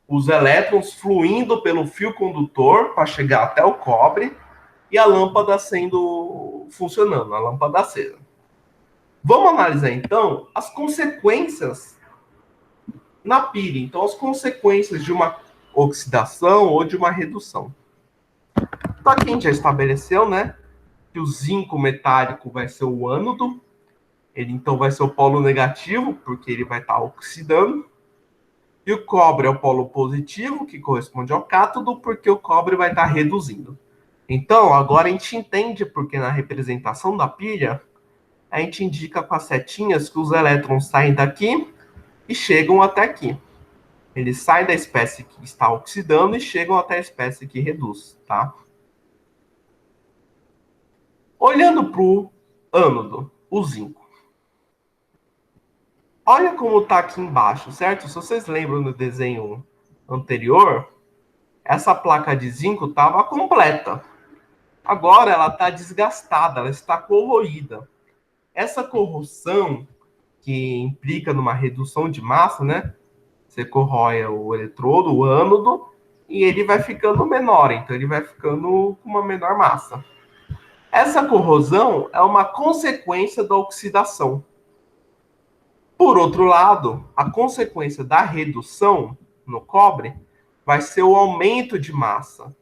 os elétrons fluindo pelo fio condutor para chegar até o cobre, e a lâmpada funcionando, a lâmpada acesa. Vamos analisar, então, as consequências na pilha. Então, as consequências de uma oxidação ou de uma redução. Então, aqui a gente já estabeleceu, né, que o zinco metálico vai ser o ânodo. Ele, então, vai ser o polo negativo, porque ele vai estar oxidando. E o cobre é o polo positivo, que corresponde ao cátodo, porque o cobre vai estar reduzindo. Então, agora a gente entende porque na representação da pilha, a gente indica com as setinhas que os elétrons saem daqui e chegam até aqui. Eles saem da espécie que está oxidando e chegam até a espécie que reduz, tá? Olhando para o ânodo, o zinco. Olha como está aqui embaixo, certo? Se vocês lembram no desenho anterior, essa placa de zinco estava completa. Agora ela está desgastada, ela está corroída. Essa corrosão, que implica numa redução de massa, né? Você corrói o eletrodo, o ânodo, e ele vai ficando menor, então ele vai ficando com uma menor massa. Essa corrosão é uma consequência da oxidação. Por outro lado, a consequência da redução no cobre vai ser o aumento de massa.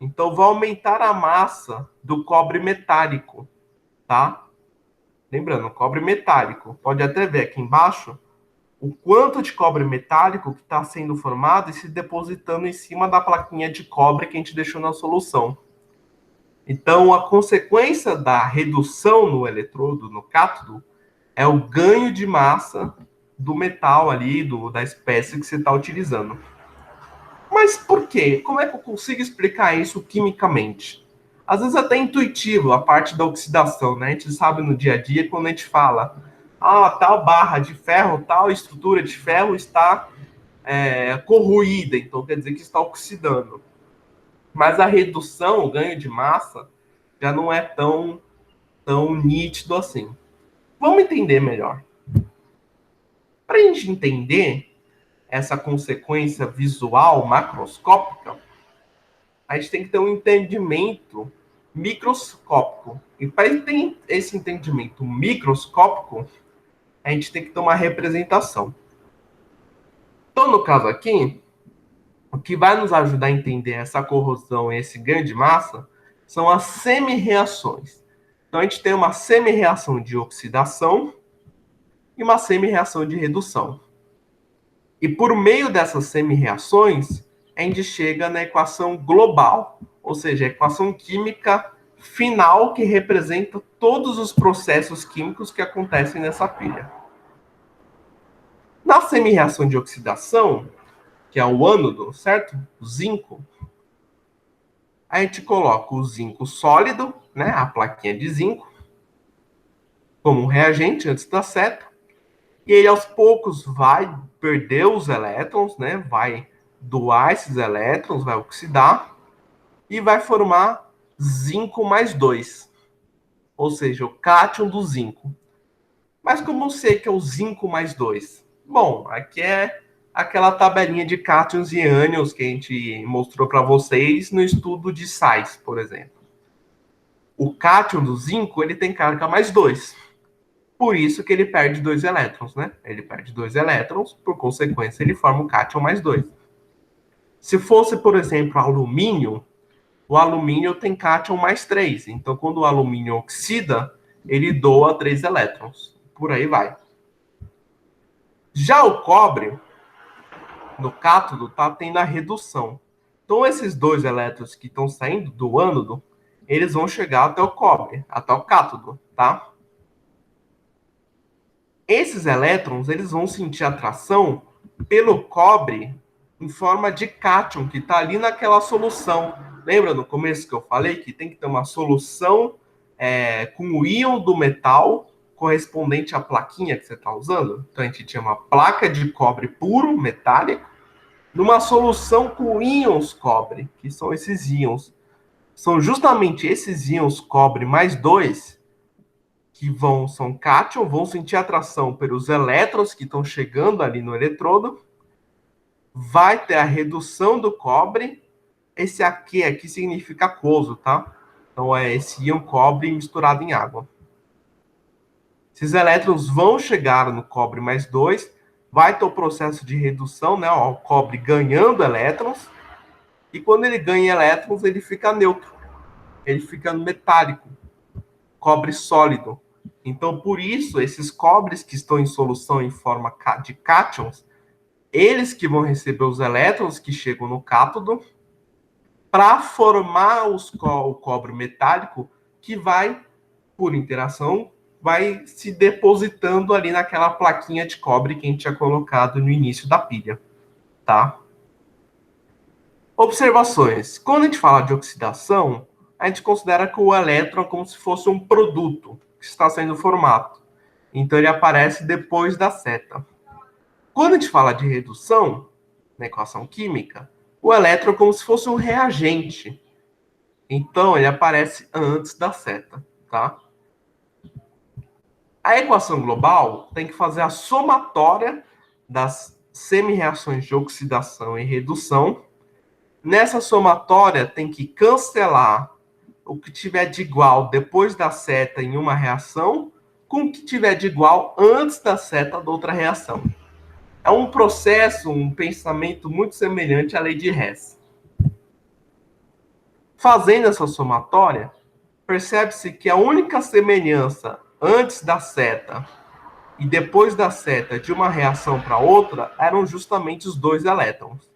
Então, vai aumentar a massa do cobre metálico, tá? Lembrando, cobre metálico. Pode até ver aqui embaixo o quanto de cobre metálico que está sendo formado e se depositando em cima da plaquinha de cobre que a gente deixou na solução. Então, a consequência da redução no eletrodo, no cátodo, é o ganho de massa do metal ali, da espécie que você está utilizando. Mas por quê? Como é que eu consigo explicar isso quimicamente? Às vezes até intuitivo a parte da oxidação, né? A gente sabe no dia a dia quando a gente fala tal barra de ferro, tal estrutura de ferro está corroída, então quer dizer que está oxidando. Mas a redução, o ganho de massa, já não é tão nítido assim. Vamos entender melhor. Para a gente entender essa consequência visual macroscópica, a gente tem que ter um entendimento microscópico. E para ter esse entendimento microscópico, a gente tem que ter uma representação. Então, no caso aqui, o que vai nos ajudar a entender essa corrosão e esse ganho de massa são as semi-reações. Então, a gente tem uma semi-reação de oxidação e uma semi-reação de redução. E por meio dessas semi-reações, a gente chega na equação global, ou seja, a equação química final que representa todos os processos químicos que acontecem nessa pilha. Na semi-reação de oxidação, que é o ânodo, certo? O zinco, a gente coloca o zinco sólido, né, a plaquinha de zinco, como um reagente antes da seta, e ele aos poucos vai perder os elétrons, né, vai doar esses elétrons, vai oxidar, e vai formar zinco mais 2, ou seja, o cátion do zinco. Mas como eu sei que é o zinco mais 2? Bom, aqui é aquela tabelinha de cátions e ânions que a gente mostrou para vocês no estudo de sais, por exemplo. O cátion do zinco, ele tem carga mais 2. Por isso que ele perde 2 elétrons, né? Ele perde 2 elétrons, por consequência, ele forma o cátion mais 2. Se fosse, por exemplo, alumínio, o alumínio tem cátion mais 3. Então, quando o alumínio oxida, ele doa 3 elétrons. Por aí vai. Já o cobre, no cátodo, está tendo a redução. Então, esses 2 elétrons que estão saindo do ânodo, eles vão chegar até o cobre, até o cátodo, tá? Esses elétrons, eles vão sentir atração pelo cobre em forma de cátion, que está ali naquela solução. Lembra no começo que eu falei que tem que ter uma solução com o íon do metal correspondente à plaquinha que você está usando? Então, a gente tinha uma placa de cobre puro, metálico, numa solução com íons cobre, que são esses íons. São justamente esses íons cobre mais 2 que são cátion, vão sentir atração pelos elétrons que estão chegando ali no eletrodo, vai ter a redução do cobre, esse aqui significa aquoso, tá? Então, é esse íon cobre misturado em água. Esses elétrons vão chegar no cobre mais 2, vai ter o processo de redução, né? Ó, o cobre ganhando elétrons, e quando ele ganha elétrons, ele fica neutro, ele fica metálico, cobre sólido. Então, por isso, esses cobres que estão em solução em forma de cátions, eles que vão receber os elétrons que chegam no cátodo para formar o cobre metálico que vai, por interação, vai se depositando ali naquela plaquinha de cobre que a gente tinha colocado no início da pilha, tá? Observações. Quando a gente fala de oxidação, a gente considera que o elétron é como se fosse um produto que está sendo formado. Então, ele aparece depois da seta. Quando a gente fala de redução, na equação química, o elétron é como se fosse um reagente. Então, ele aparece antes da seta, tá? A equação global tem que fazer a somatória das semi-reações de oxidação e redução. Nessa somatória, tem que cancelar o que tiver de igual depois da seta em uma reação com o que tiver de igual antes da seta da outra reação. É um processo, um pensamento muito semelhante à lei de Hess. Fazendo essa somatória, percebe-se que a única semelhança antes da seta e depois da seta de uma reação para outra eram justamente os dois elétrons.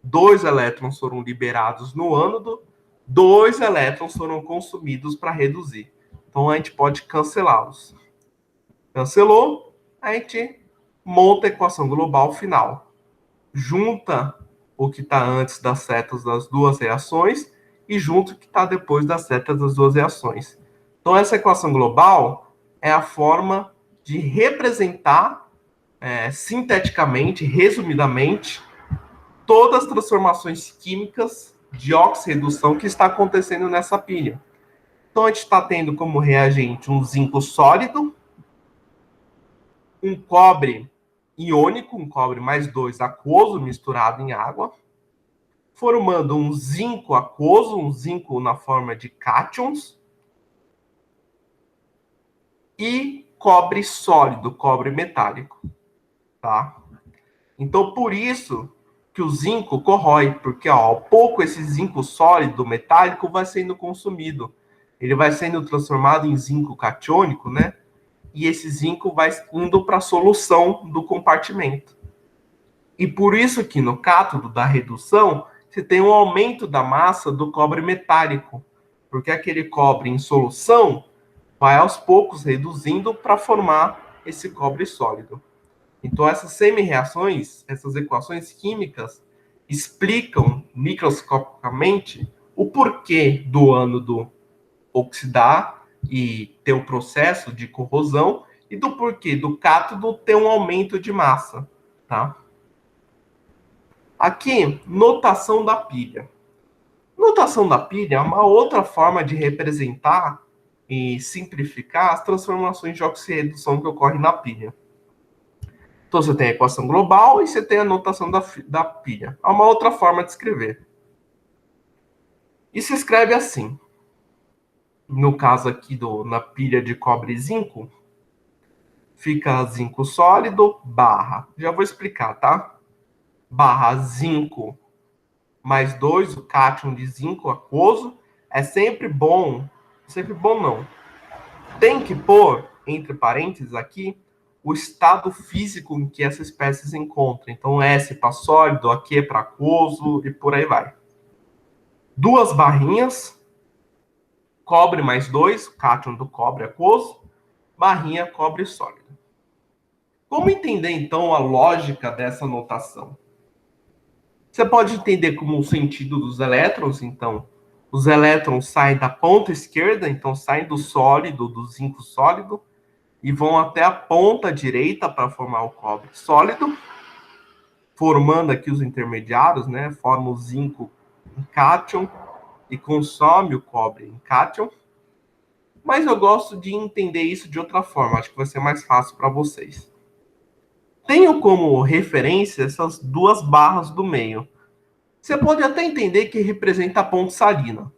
2 elétrons foram liberados no ânodo, 2 elétrons foram consumidos para reduzir. Então a gente pode cancelá-los. Cancelou, a gente monta a equação global final. Junta o que está antes das setas das duas reações e junta o que está depois das setas das duas reações. Então essa equação global é a forma de representar sinteticamente, resumidamente, todas as transformações químicas de oxirredução que está acontecendo nessa pilha. Então, a gente está tendo como reagente um zinco sólido, um cobre iônico, um cobre mais 2 aquoso misturado em água, formando um zinco aquoso, um zinco na forma de cátions, e cobre sólido, cobre metálico. Tá? Então, por isso que o zinco corrói, porque ao pouco esse zinco sólido metálico vai sendo consumido. Ele vai sendo transformado em zinco catiônico, né? E esse zinco vai indo para a solução do compartimento. E por isso que no cátodo da redução, você tem um aumento da massa do cobre metálico, porque aquele cobre em solução vai aos poucos reduzindo para formar esse cobre sólido. Então, essas semi-reações, essas equações químicas, explicam microscopicamente o porquê do ânodo oxidar e ter um processo de corrosão e do porquê do cátodo ter um aumento de massa, tá? Aqui, notação da pilha. Notação da pilha é uma outra forma de representar e simplificar as transformações de oxirredução que ocorrem na pilha. Então, você tem a equação global e você tem a notação da pilha. Há uma outra forma de escrever. E se escreve assim. No caso aqui na pilha de cobre e zinco, fica zinco sólido, barra. Já vou explicar, tá? Barra zinco mais 2, o cátion de zinco aquoso. É sempre bom não. Tem que pôr, entre parênteses aqui, o estado físico em que essa espécie se encontra. Então, S para sólido, aqui é para aquoso e por aí vai. 2 barrinhas, cobre mais 2, cátion do cobre aquoso, barrinha cobre sólido. Como entender, então, a lógica dessa notação? Você pode entender como o sentido dos elétrons, então, os elétrons saem da ponta esquerda, então saem do sólido, do zinco sólido, e vão até a ponta direita para formar o cobre sólido, formando aqui os intermediários, né? Forma o zinco em cátion e consome o cobre em cátion. Mas eu gosto de entender isso de outra forma, acho que vai ser mais fácil para vocês. Tenho como referência essas 2 barras do meio. Você pode até entender que representa a ponte salina.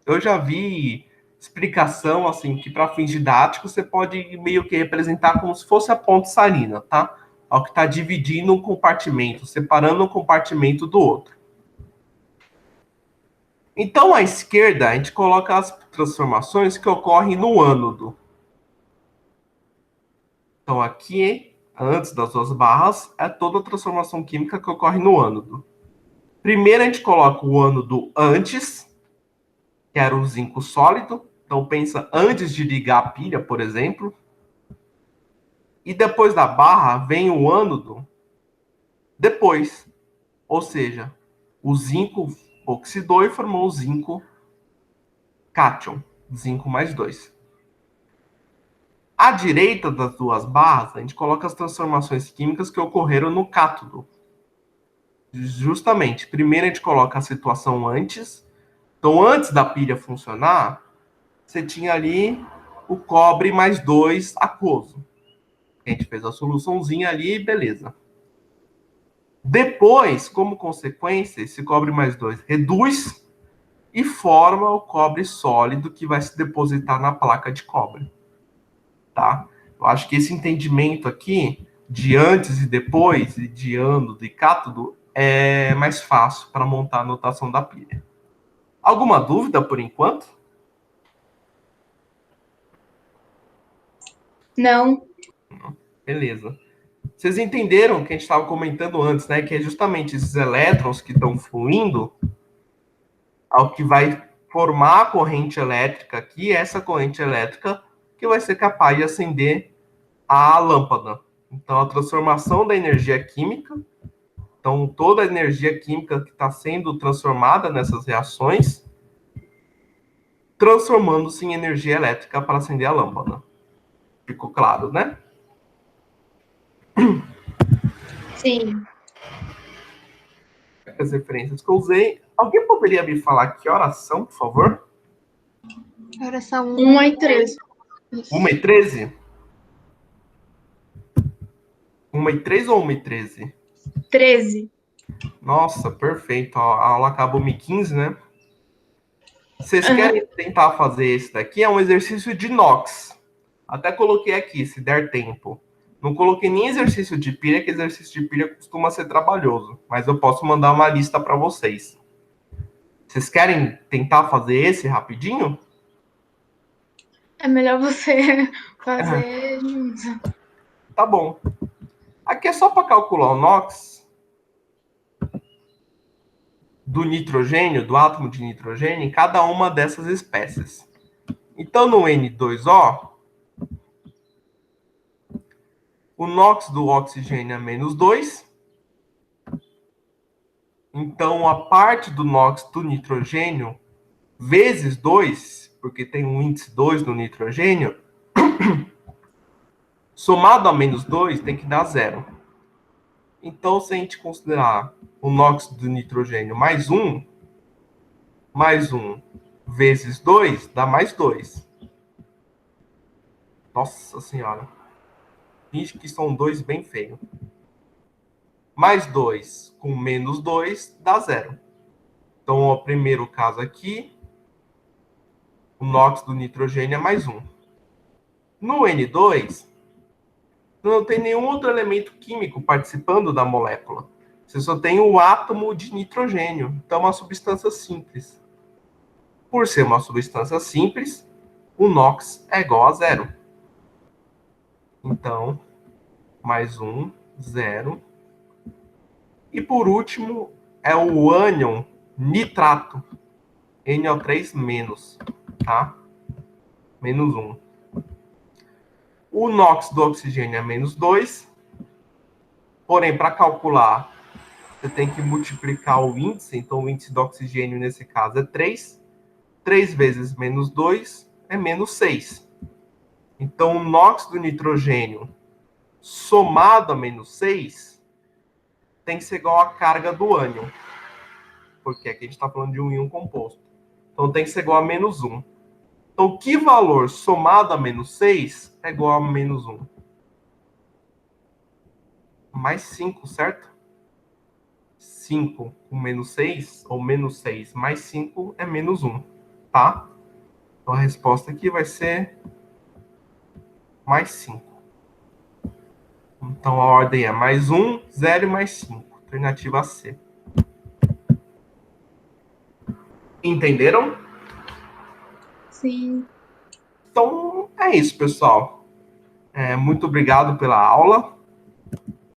Eu já vi explicação, assim, que para fins didáticos você pode meio que representar como se fosse a ponte salina, tá? Ao que está dividindo um compartimento, separando um compartimento do outro. Então, à esquerda, a gente coloca as transformações que ocorrem no ânodo. Então, aqui, antes das duas barras, é toda a transformação química que ocorre no ânodo. Primeiro, a gente coloca o ânodo antes, que era o zinco sólido. Então, pensa antes de ligar a pilha, por exemplo. E depois da barra, vem o ânodo depois. Ou seja, o zinco oxidou e formou o zinco cátion, zinco mais 2. À direita das duas barras, a gente coloca as transformações químicas que ocorreram no cátodo. Justamente, primeiro a gente coloca a situação antes. Então, antes da pilha funcionar, você tinha ali o cobre mais 2 aquoso. A gente fez a soluçãozinha ali, beleza. Depois, como consequência, esse cobre mais 2 reduz e forma o cobre sólido que vai se depositar na placa de cobre. Tá? Eu acho que esse entendimento aqui, de antes e depois, e de ânodo e cátodo, é mais fácil para montar a notação da pilha. Alguma dúvida por enquanto? Não. Beleza. Vocês entenderam o que a gente estava comentando antes, né? Que é justamente esses elétrons que estão fluindo, ao que vai formar a corrente elétrica aqui, essa corrente elétrica que vai ser capaz de acender a lâmpada. Então, a transformação da energia química, então toda a energia química que está sendo transformada nessas reações, transformando-se em energia elétrica para acender a lâmpada. Ficou claro, né? Sim. As referências que eu usei. Alguém poderia me falar que horas são, por favor? Agora são 1 e 3. 1h13? 1h13 ou 1h13? 13. Nossa, perfeito. A aula acabou 1h15, né? Vocês Aham. querem tentar fazer esse daqui? É um exercício de inox. Até coloquei aqui, se der tempo. Não coloquei nem exercício de pilha, que exercício de pilha costuma ser trabalhoso. Mas eu posso mandar uma lista para vocês. Vocês querem tentar fazer esse rapidinho? É melhor você fazer junto. Tá bom. Aqui é só para calcular o NOx do nitrogênio, do átomo de nitrogênio, em cada uma dessas espécies. Então, no N2O, o NOx do oxigênio é menos 2. Então, a parte do NOx do nitrogênio vezes 2, porque tem um índice 2 no nitrogênio, somado a menos 2, tem que dar 0. Então, se a gente considerar o NOx do nitrogênio mais 1 vezes 2, dá mais 2. Nossa senhora. Finge que são 2 bem feio. Mais 2 com menos 2 dá 0. Então, o primeiro caso aqui, o NOx do nitrogênio é mais 1. No N2, não tem nenhum outro elemento químico participando da molécula. Você só tem o átomo de nitrogênio. Então, é uma substância simples. Por ser uma substância simples, o NOx é igual a 0. Então, mais 1, 0. E por último, é o ânion nitrato. NO3-, tá? Menos 1. O NOx do oxigênio é menos 2. Porém, para calcular, você tem que multiplicar o índice. Então, o índice do oxigênio, nesse caso, é 3. 3 vezes menos 2 é menos 6. Então, o NOx do nitrogênio somado a menos 6 tem que ser igual à carga do ânion. Porque aqui a gente está falando de um íon composto. Então, tem que ser igual a menos 1. Então, que valor somado a menos 6 é igual a menos 1? Mais 5, certo? 5 com menos 6, ou menos 6 mais 5 é menos 1. tá? Então, a resposta aqui vai ser mais 5. Então, a ordem é mais 1, 0 e mais 5. Alternativa C. Entenderam? Sim. Então, é isso, pessoal. Muito obrigado pela aula.